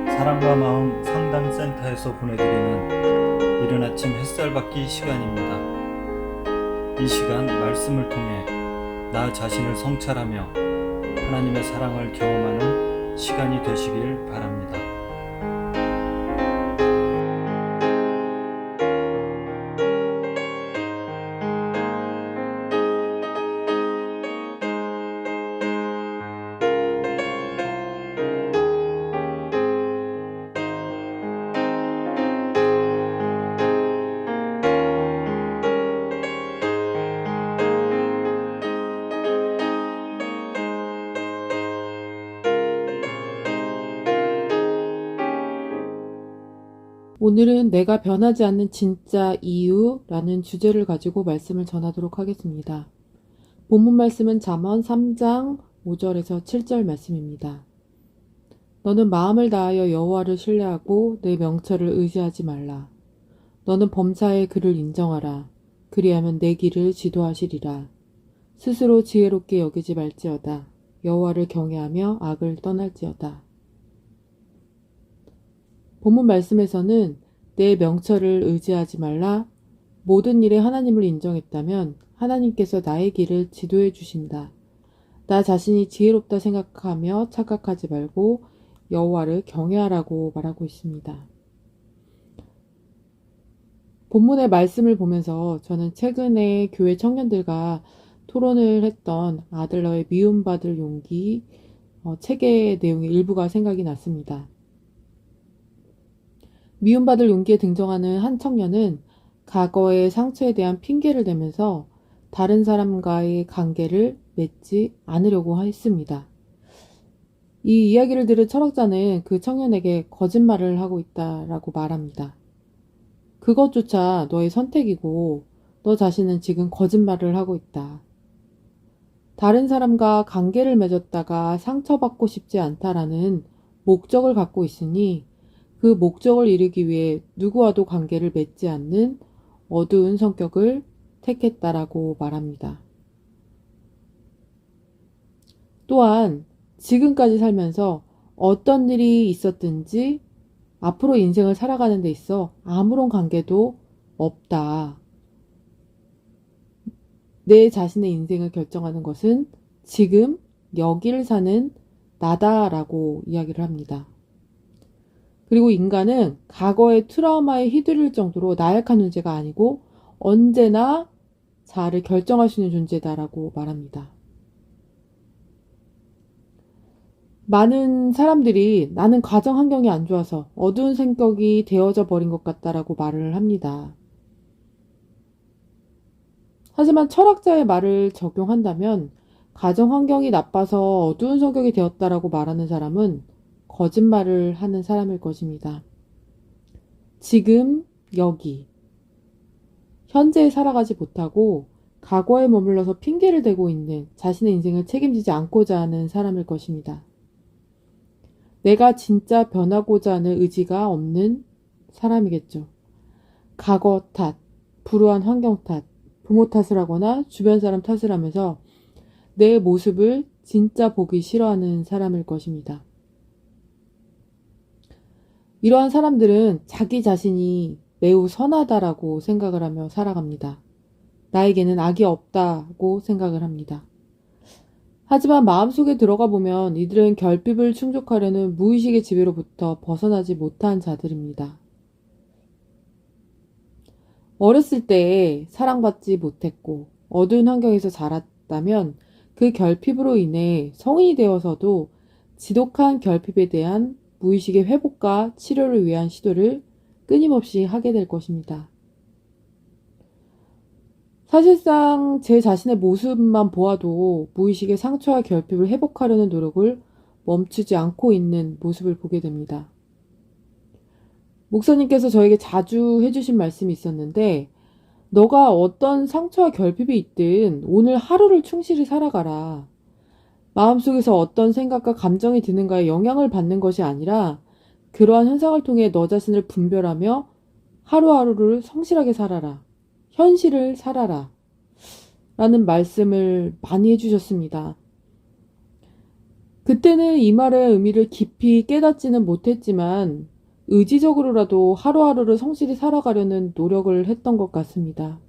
사랑과 마음 상담센터에서 보내드리는 이른 아침 햇살 받기 시간입니다. 이 시간 말씀을 통해 나 자신을 성찰하며 하나님의 사랑을 경험하는 시간이 되시길 바랍니다. 오늘은 내가 변하지 않는 진짜 이유라는 주제를 가지고 말씀을 전하도록 하겠습니다. 본문 말씀은 잠언 3장 5절에서 7절 말씀입니다. 너는 마음을 다하여 여호와를 신뢰하고 내 명철을 의지하지 말라. 너는 범사의 그를 인정하라. 그리하면 내 길을 지도하시리라. 스스로 지혜롭게 여기지 말지어다. 여호와를 경외하며 악을 떠날지어다. 본문 말씀에서는 내 명철을 의지하지 말라. 모든 일에 하나님을 인정했다면 하나님께서 나의 길을 지도해 주신다. 나 자신이 지혜롭다 생각하며 착각하지 말고 여호와를 경외하라고 말하고 있습니다. 본문의 말씀을 보면서 저는 최근에 교회 청년들과 토론을 했던 아들러의 미움받을 용기 책의 내용의 일부가 생각이 났습니다. 미움받을 용기에 등장하는 한 청년은 과거의 상처에 대한 핑계를 대면서 다른 사람과의 관계를 맺지 않으려고 했습니다. 이 이야기를 들은 철학자는 그 청년에게 거짓말을 하고 있다라고 말합니다. 그것조차 너의 선택이고 너 자신은 지금 거짓말을 하고 있다. 다른 사람과 관계를 맺었다가 상처받고 싶지 않다라는 목적을 갖고 있으니 그 목적을 이루기 위해 누구와도 관계를 맺지 않는 어두운 성격을 택했다라고 말합니다. 또한 지금까지 살면서 어떤 일이 있었든지 앞으로 인생을 살아가는 데 있어 아무런 관계도 없다. 내 자신의 인생을 결정하는 것은 지금 여기를 사는 나다라고 이야기를 합니다. 그리고 인간은 과거의 트라우마에 휘둘릴 정도로 나약한 존재가 아니고 언제나 자아를 결정할 수 있는 존재다라고 말합니다. 많은 사람들이 나는 가정 환경이 안 좋아서 어두운 성격이 되어져 버린 것 같다라고 말을 합니다. 하지만 철학자의 말을 적용한다면 가정 환경이 나빠서 어두운 성격이 되었다라고 말하는 사람은 거짓말을 하는 사람일 것입니다. 지금 여기 현재에 살아가지 못하고 과거에 머물러서 핑계를 대고 있는 자신의 인생을 책임지지 않고자 하는 사람일 것입니다. 내가 진짜 변하고자 하는 의지가 없는 사람이겠죠. 과거 탓, 불우한 환경 탓, 부모 탓을 하거나 주변 사람 탓을 하면서 내 모습을 진짜 보기 싫어하는 사람일 것입니다. 이러한 사람들은 자기 자신이 매우 선하다라고 생각을 하며 살아갑니다. 나에게는 악이 없다고 생각을 합니다. 하지만 마음속에 들어가 보면 이들은 결핍을 충족하려는 무의식의 지배로부터 벗어나지 못한 자들입니다. 어렸을 때 사랑받지 못했고 어두운 환경에서 자랐다면 그 결핍으로 인해 성인이 되어서도 지독한 결핍에 대한 무의식의 회복과 치료를 위한 시도를 끊임없이 하게 될 것입니다. 사실상 제 자신의 모습만 보아도 무의식의 상처와 결핍을 회복하려는 노력을 멈추지 않고 있는 모습을 보게 됩니다. 목사님께서 저에게 자주 해주신 말씀이 있었는데, 너가 어떤 상처와 결핍이 있든 오늘 하루를 충실히 살아가라. 마음속에서 어떤 생각과 감정이 드는가에 영향을 받는 것이 아니라 그러한 현상을 통해 너 자신을 분별하며 하루하루를 성실하게 살아라. 현실을 살아라. 라는 말씀을 많이 해주셨습니다. 그때는 이 말의 의미를 깊이 깨닫지는 못했지만 의지적으로라도 하루하루를 성실히 살아가려는 노력을 했던 것 같습니다.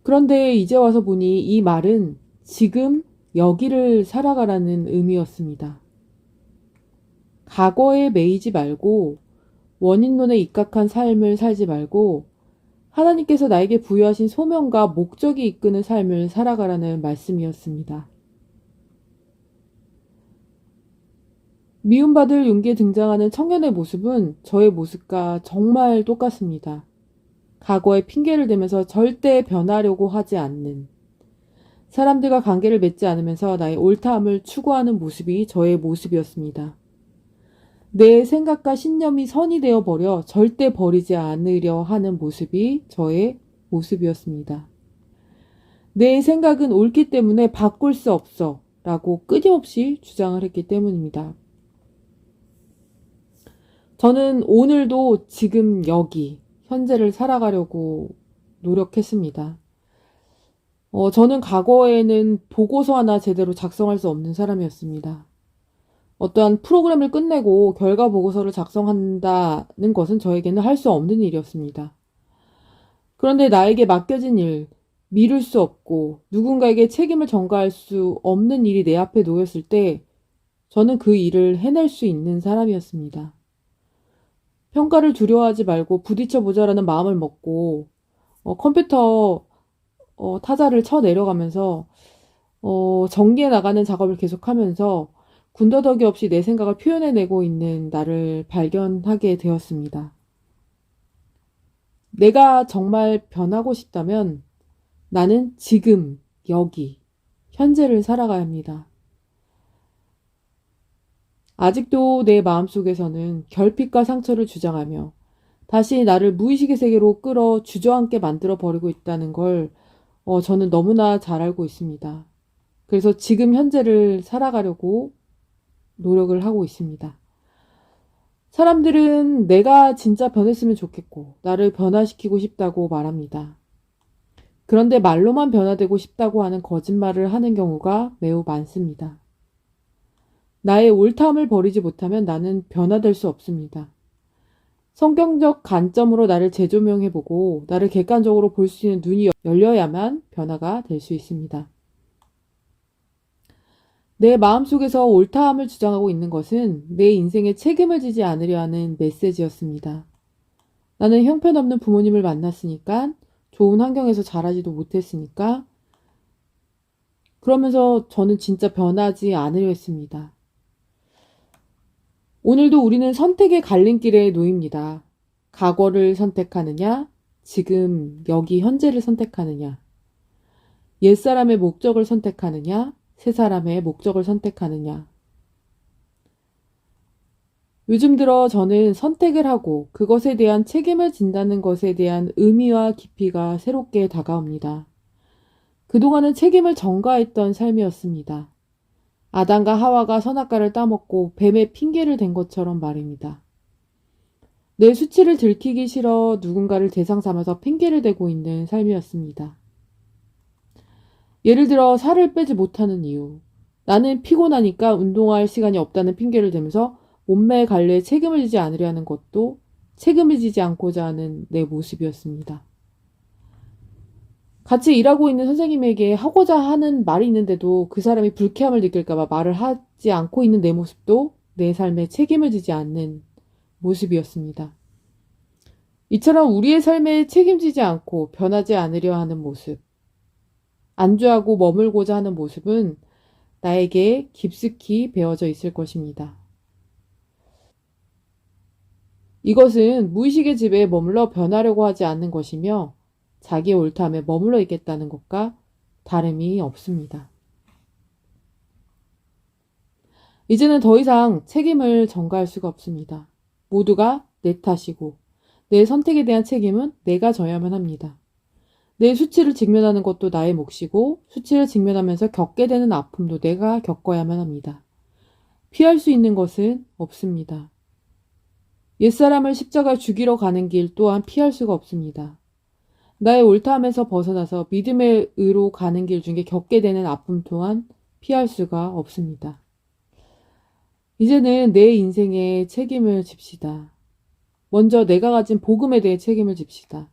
그런데 이제 와서 보니 이 말은 지금 여기를 살아가라는 의미였습니다. 과거에 매이지 말고 원인론에 입각한 삶을 살지 말고 하나님께서 나에게 부여하신 소명과 목적이 이끄는 삶을 살아가라는 말씀이었습니다. 미움받을 용기에 등장하는 청년의 모습은 저의 모습과 정말 똑같습니다. 과거에 핑계를 대면서 절대 변하려고 하지 않는, 사람들과 관계를 맺지 않으면서 나의 옳다함을 추구하는 모습이 저의 모습이었습니다. 내 생각과 신념이 선이 되어 버려 절대 버리지 않으려 하는 모습이 저의 모습이었습니다. 내 생각은 옳기 때문에 바꿀 수 없어 라고 끊임없이 주장을 했기 때문입니다. 저는 오늘도 지금 여기 현재를 살아가려고 노력했습니다. 저는 과거에는 보고서 하나 제대로 작성할 수 없는 사람이었습니다. 어떠한 프로그램을 끝내고 결과 보고서를 작성한다는 것은 저에게는 할 수 없는 일이었습니다. 그런데 나에게 맡겨진 일, 미룰 수 없고 누군가에게 책임을 전가할 수 없는 일이 내 앞에 놓였을 때 저는 그 일을 해낼 수 있는 사람이었습니다. 평가를 두려워하지 말고 부딪혀 보자라는 마음을 먹고 컴퓨터 타자를 쳐 내려가면서 정리해 나가는 작업을 계속하면서 군더더기 없이 내 생각을 표현해내고 있는 나를 발견하게 되었습니다. 내가 정말 변하고 싶다면 나는 지금, 여기, 현재를 살아가야 합니다. 아직도 내 마음속에서는 결핍과 상처를 주장하며 다시 나를 무의식의 세계로 끌어 주저앉게 만들어 버리고 있다는 걸 저는 너무나 잘 알고 있습니다. 그래서 지금 현재를 살아가려고 노력을 하고 있습니다. 사람들은 내가 진짜 변했으면 좋겠고 나를 변화시키고 싶다고 말합니다. 그런데 말로만 변화되고 싶다고 하는 거짓말을 하는 경우가 매우 많습니다. 나의 옳다함을 버리지 못하면 나는 변화될 수 없습니다. 성경적 관점으로 나를 재조명해보고 나를 객관적으로 볼 수 있는 눈이 열려야만 변화가 될 수 있습니다. 내 마음속에서 옳다함을 주장하고 있는 것은 내 인생에 책임을 지지 않으려 하는 메시지였습니다. 나는 형편없는 부모님을 만났으니까, 좋은 환경에서 자라지도 못했으니까, 그러면서 저는 진짜 변하지 않으려 했습니다. 오늘도 우리는 선택의 갈림길에 놓입니다. 과거를 선택하느냐, 지금 여기 현재를 선택하느냐, 옛사람의 목적을 선택하느냐, 새 사람의 목적을 선택하느냐. 요즘 들어 저는 선택을 하고 그것에 대한 책임을 진다는 것에 대한 의미와 깊이가 새롭게 다가옵니다. 그동안은 책임을 전가했던 삶이었습니다. 아담과 하와가 선악과를 따먹고 뱀의 핑계를 댄 것처럼 말입니다. 내 수치를 들키기 싫어 누군가를 대상 삼아서 핑계를 대고 있는 삶이었습니다. 예를 들어 살을 빼지 못하는 이유. 나는 피곤하니까 운동할 시간이 없다는 핑계를 대면서 몸매 관리에 책임을 지지 않으려 하는 것도 책임을 지지 않고자 하는 내 모습이었습니다. 같이 일하고 있는 선생님에게 하고자 하는 말이 있는데도 그 사람이 불쾌함을 느낄까봐 말을 하지 않고 있는 내 모습도 내 삶에 책임을 지지 않는 모습이었습니다. 이처럼 우리의 삶에 책임지지 않고 변하지 않으려 하는 모습, 안주하고 머물고자 하는 모습은 나에게 깊숙이 배어져 있을 것입니다. 이것은 무의식의 집에 머물러 변하려고 하지 않는 것이며 자기의 옳다함에 머물러 있겠다는 것과 다름이 없습니다. 이제는 더 이상 책임을 전가할 수가 없습니다. 모두가 내 탓이고 내 선택에 대한 책임은 내가 져야만 합니다. 내 수치를 직면하는 것도 나의 몫이고 수치를 직면하면서 겪게 되는 아픔도 내가 겪어야만 합니다. 피할 수 있는 것은 없습니다. 옛사람을 십자가 죽이러 가는 길 또한 피할 수가 없습니다. 나의 옳다함에서 벗어나서 믿음의 의로 가는 길 중에 겪게 되는 아픔 또한 피할 수가 없습니다. 이제는 내 인생에 책임을 집시다. 먼저 내가 가진 복음에 대해 책임을 집시다.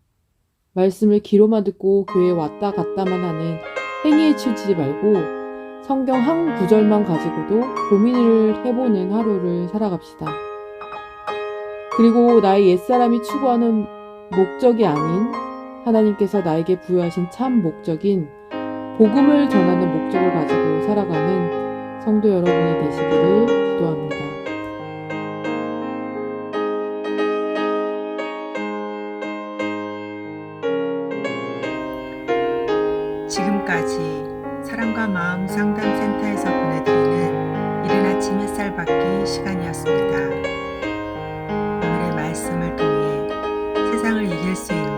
말씀을 귀로만 듣고 교회에 왔다 갔다만 하는 행위에 치우치지 말고 성경 한 구절만 가지고도 고민을 해보는 하루를 살아갑시다. 그리고 나의 옛사람이 추구하는 목적이 아닌 하나님께서 나에게 부여하신 참 목적인 복음을 전하는 목적을 가지고 살아가는 성도 여러분이 되시기를 기도합니다. 지금까지 사랑과 마음 상담센터에서 보내드리는 이른 아침 햇살 받기 시간이었습니다. 오늘의 말씀을 통해 세상을 이길 수 있는